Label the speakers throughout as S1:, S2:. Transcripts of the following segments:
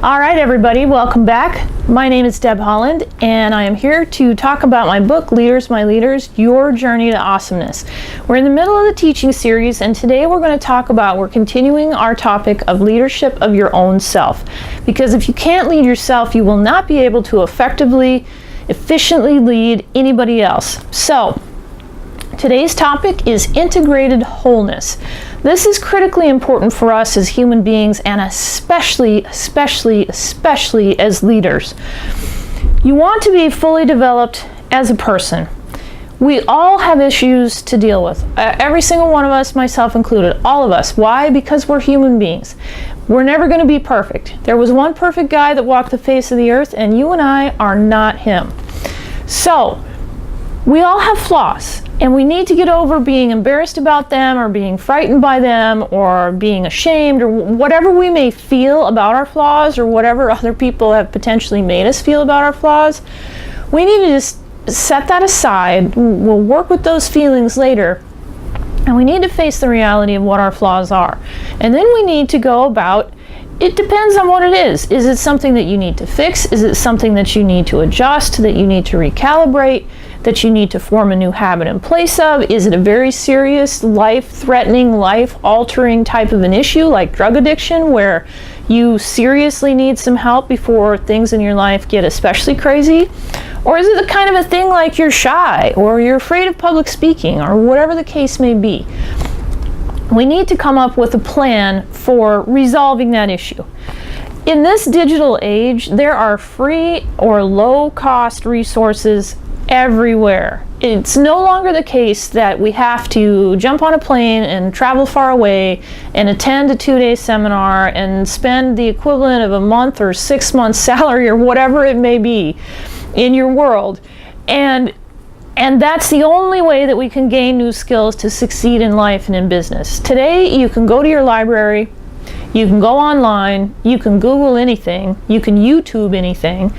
S1: All right, everybody, welcome back. My name is Deb Holland, and I am here to talk about my book, Leaders, My Leaders, Your Journey to Awesomeness. We're in the middle of the teaching series, and today we're continuing our topic of leadership of your own self. Because if you can't lead yourself, you will not be able to efficiently lead anybody else. So, today's topic is integrated wholeness. This is critically important for us as human beings, and especially as leaders. You want to be fully developed as a person. We all have issues to deal with. Every single one of us, myself included, all of us. Why? Because we're human beings. We're never going to be perfect. There was one perfect guy that walked the face of the earth, and you and I are not him. So, we all have flaws, and we need to get over being embarrassed about them, or being frightened by them, or being ashamed, or whatever we may feel about our flaws, or whatever other people have potentially made us feel about our flaws. We need to just set that aside. We'll work with those feelings later, and we need to face the reality of what our flaws are. And then we need to go about, it depends on what it is. Is it something that you need to fix? Is it something that you need to adjust, that you need to recalibrate, that you need to form a new habit in place of? Is it a very serious, life-threatening, life-altering type of an issue like drug addiction, where you seriously need some help before things in your life get especially crazy? Or is it the kind of a thing like you're shy, or you're afraid of public speaking, or whatever the case may be? We need to come up with a plan for resolving that issue. In this digital age, there are free or low-cost resources everywhere. It's no longer the case that we have to jump on a plane and travel far away and attend a 2-day seminar and spend the equivalent of a month or 6 months salary or whatever it may be in your world. And that's the only way that we can gain new skills to succeed in life and in business. Today, you can go to your library, you can go online, you can Google anything, you can YouTube anything,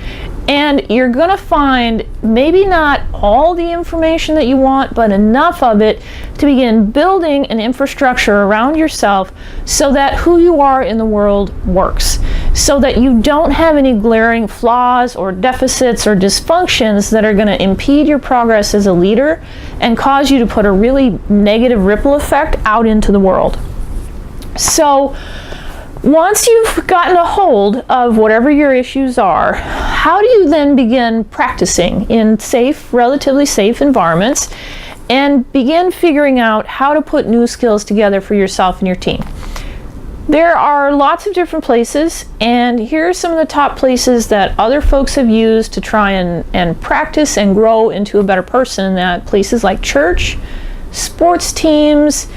S1: and you're going to find maybe not all the information that you want, but enough of it to begin building an infrastructure around yourself so that who you are in the world works. So that you don't have any glaring flaws or deficits or dysfunctions that are going to impede your progress as a leader and cause you to put a really negative ripple effect out into the world. So, once you've gotten a hold of whatever your issues are, how do you then begin practicing in safe, relatively safe environments and begin figuring out how to put new skills together for yourself and your team? There are lots of different places, and here are some of the top places that other folks have used to try and practice and grow into a better person. That places like church, sports teams,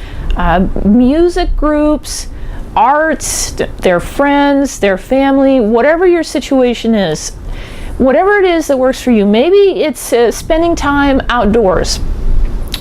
S1: music groups, arts, their friends, their family, whatever your situation is, whatever it is that works for you. Maybe it's spending time outdoors.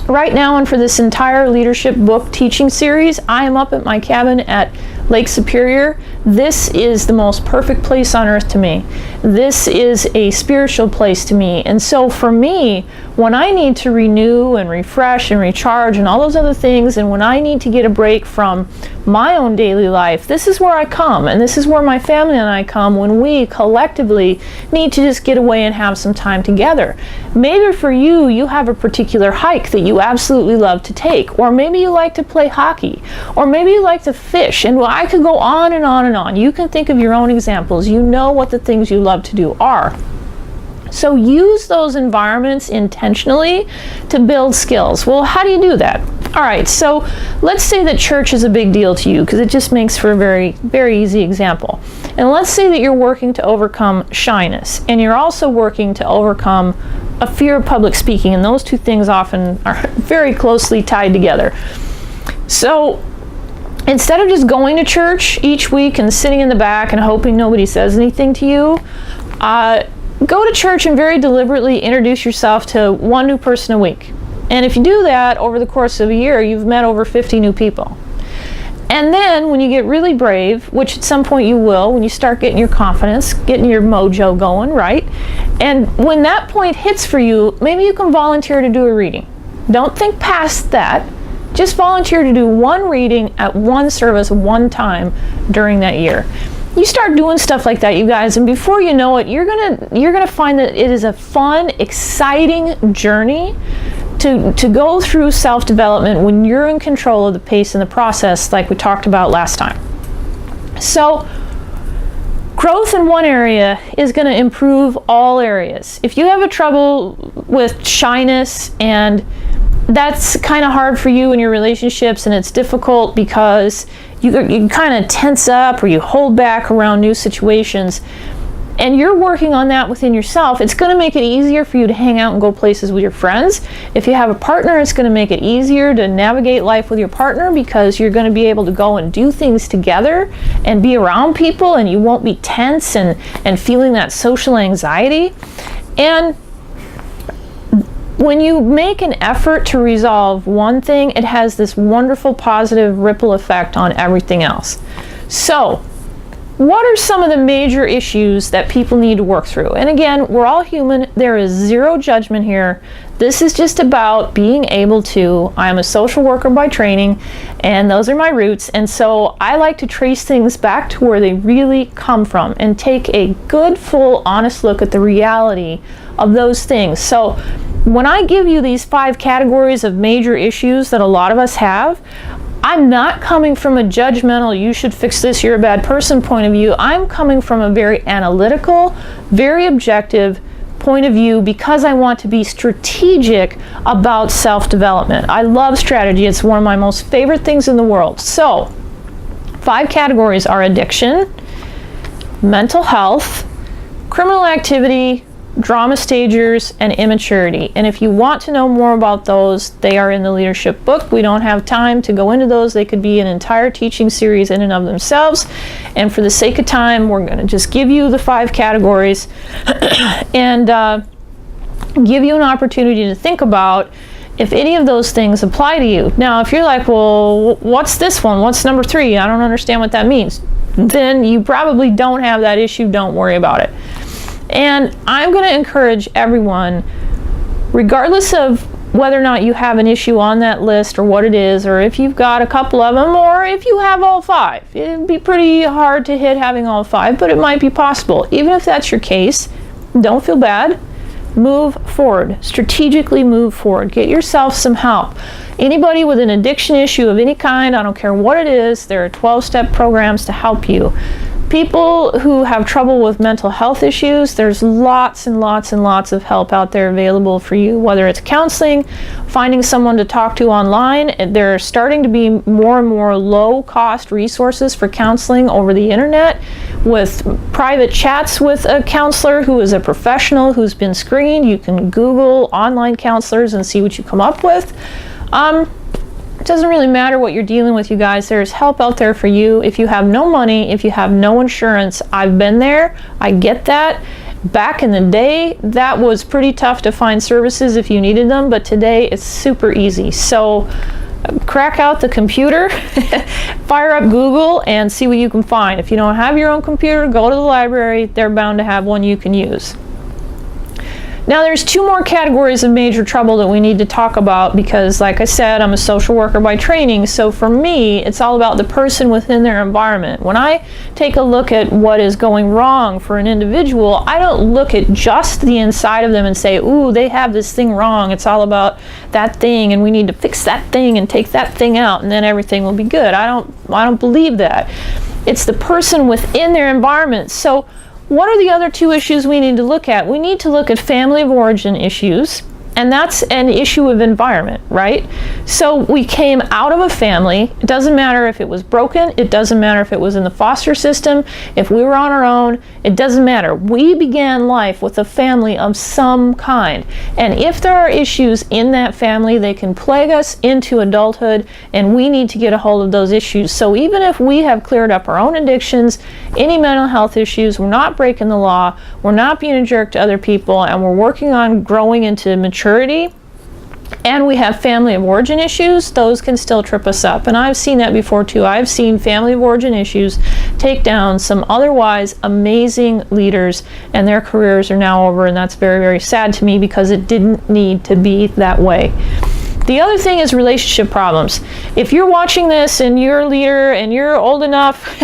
S1: Right now, and for this entire leadership book teaching series, I am up at my cabin at Lake Superior. This is the most perfect place on earth to me. This is a spiritual place to me. And so for me, when I need to renew and refresh and recharge and all those other things, and when I need to get a break from my own daily life, this is where I come, and this is where my family and I come when we collectively need to just get away and have some time together. Maybe for you, you have a particular hike that you absolutely love to take, or maybe you like to play hockey, or maybe you like to fish, and I could go on and on and on. You can think of your own examples. You know what the things you love to do are. So use those environments intentionally to build skills. Well, how do you do that? All right, so let's say that church is a big deal to you, because it just makes for a very, very easy example. And let's say that you're working to overcome shyness, and you're also working to overcome a fear of public speaking, and those two things often are very closely tied together. So instead of just going to church each week and sitting in the back and hoping nobody says anything to you, go to church and very deliberately introduce yourself to one new person a week. And if you do that over the course of a year, you've met over 50 new people. And then when you get really brave, which at some point you will, when you start getting your confidence, getting your mojo going, right? And when that point hits for you, maybe you can volunteer to do a reading. Don't think past that. Just volunteer to do one reading at one service one time during that year. you start doing stuff like that, you guys, and before you know it, you're gonna find that it is a fun, exciting journey to go through self-development when you're in control of the pace and the process, like we talked about last time. So growth in one area is going to improve all areas. If you have a trouble with shyness, and that's kind of hard for you in your relationships, and it's difficult because you kind of tense up or you hold back around new situations, and you're working on that within yourself, it's going to make it easier for you to hang out and go places with your friends. If you have a partner, it's going to make it easier to navigate life with your partner, because you're going to be able to go and do things together and be around people, and you won't be tense and feeling that social anxiety. And when you make an effort to resolve one thing, it has this wonderful positive ripple effect on everything else. So what are some of the major issues that people need to work through? And again, we're all human. There is zero judgment here. This is just about being able to, I'm a social worker by training, and those are my roots. And so I like to trace things back to where they really come from and take a good, full, honest look at the reality of those things. So when I give you these 5 categories of major issues that a lot of us have, I'm not coming from a judgmental, you should fix this, you're a bad person point of view. I'm coming from a very analytical, very objective point of view, because I want to be strategic about self-development. I love strategy. It's one of my most favorite things in the world. So 5 categories are addiction, mental health, criminal activity, drama stagers, and immaturity. And if you want to know more about those, they are in the leadership book. We don't have time to go into those. They could be an entire teaching series in and of themselves. And for the sake of time, we're going to just give you the 5 categories and give you an opportunity to think about if any of those things apply to you. Now, if you're like, well, what's this one? What's number 3? I don't understand what that means. Then you probably don't have that issue. Don't worry about it. And I'm going to encourage everyone, regardless of whether or not you have an issue on that list or what it is, or if you've got a couple of them, or if you have all 5. It'd be pretty hard to hit having all 5, but it might be possible. Even if that's your case, don't feel bad. Move forward. Strategically move forward. Get yourself some help. Anybody with an addiction issue of any kind, I don't care what it is, there are 12-step programs to help you. People who have trouble with mental health issues, there's lots and lots and lots of help out there available for you, whether it's counseling, finding someone to talk to online. There are starting to be more and more low-cost resources for counseling over the internet, with private chats with a counselor who is a professional who's been screened. You can Google online counselors and see what you come up with. It doesn't really matter what you're dealing with, you guys. There's help out there for you. If you have no money, if you have no insurance, I've been there. I get that. Back in the day, that was pretty tough to find services if you needed them, but today it's super easy. So crack out the computer, fire up Google, and see what you can find. If you don't have your own computer, go to the library. They're bound to have one you can use. Now there's 2 more categories of major trouble that we need to talk about, because like I said, I'm a social worker by training. So for me, it's all about the person within their environment. When I take a look at what is going wrong for an individual, I don't look at just the inside of them and say, ooh, they have this thing wrong. It's all about that thing, and we need to fix that thing and take that thing out, and then everything will be good. I don't believe that. It's the person within their environment. So what are the other 2 issues we need to look at? We need to look at family of origin issues, and that's an issue of environment, right? So we came out of a family. It doesn't matter if it was broken. It doesn't matter if it was in the foster system. If we were on our own, it doesn't matter. We began life with a family of some kind. And if there are issues in that family, they can plague us into adulthood, and we need to get a hold of those issues. So even if we have cleared up our own addictions, any mental health issues, we're not breaking the law, we're not being a jerk to other people, and we're working on growing into maturity, and we have family of origin issues, those can still trip us up. And I've seen that before too. I've seen family of origin issues take down some otherwise amazing leaders, and their careers are now over, and that's very, very sad to me, because it didn't need to be that way. The other thing is relationship problems. If you're watching this and you're a leader and you're old enough,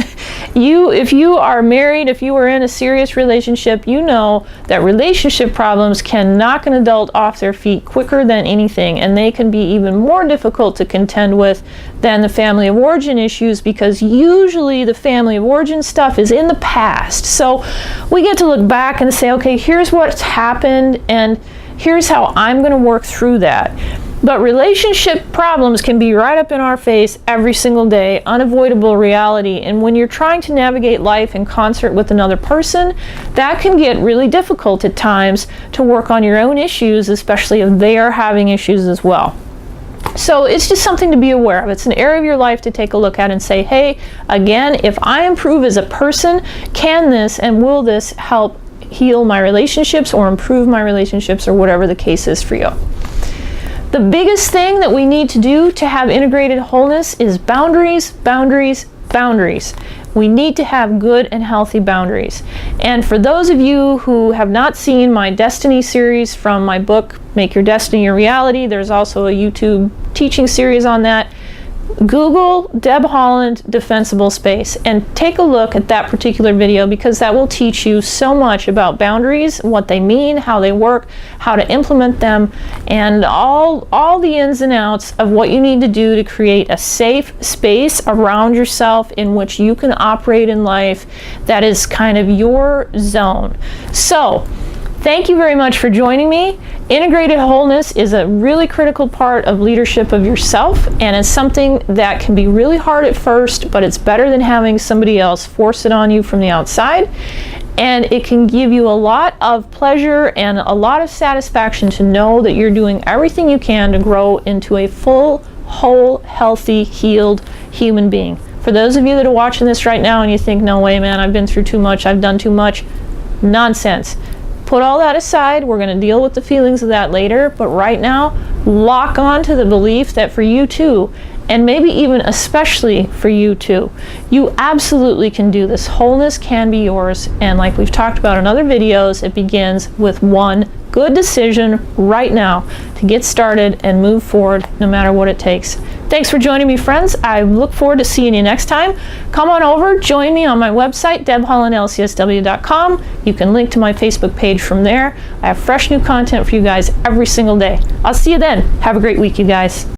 S1: if you are married, if you are in a serious relationship, you know that relationship problems can knock an adult off their feet quicker than anything, and they can be even more difficult to contend with than the family of origin issues, because usually the family of origin stuff is in the past. So we get to look back and say, okay, here's what's happened and here's how I'm going to work through that. But relationship problems can be right up in our face every single day, unavoidable reality. And when you're trying to navigate life in concert with another person, that can get really difficult at times to work on your own issues, especially if they are having issues as well. So it's just something to be aware of. It's an area of your life to take a look at and say, hey, again, if I improve as a person, can this and will this help heal my relationships or improve my relationships, or whatever the case is for you. The biggest thing that we need to do to have integrated wholeness is boundaries, boundaries, boundaries. We need to have good and healthy boundaries. And for those of you who have not seen my Destiny series from my book, Make Your Destiny Your Reality, there's also a YouTube teaching series on that. Google Deb Haaland Defensible Space and take a look at that particular video, because that will teach you so much about boundaries, what they mean, how they work, how to implement them, and all the ins and outs of what you need to do to create a safe space around yourself in which you can operate in life that is kind of your zone. So thank you very much for joining me. Integrated wholeness is a really critical part of leadership of yourself, and it's something that can be really hard at first, but it's better than having somebody else force it on you from the outside. And it can give you a lot of pleasure and a lot of satisfaction to know that you're doing everything you can to grow into a full, whole, healthy, healed human being. For those of you that are watching this right now and you think, no way, man, I've been through too much, I've done too much, nonsense. Put all that aside. We're going to deal with the feelings of that later, but right now, lock on to the belief that for you too, and maybe even especially for you too, you absolutely can do this. Wholeness can be yours, and like we've talked about in other videos, it begins with one good decision right now to get started and move forward no matter what it takes. Thanks for joining me, friends. I look forward to seeing you next time. Come on over, join me on my website, debhollandlcsw.com. You can link to my Facebook page from there. I have fresh new content for you guys every single day. I'll see you then. Have a great week, you guys.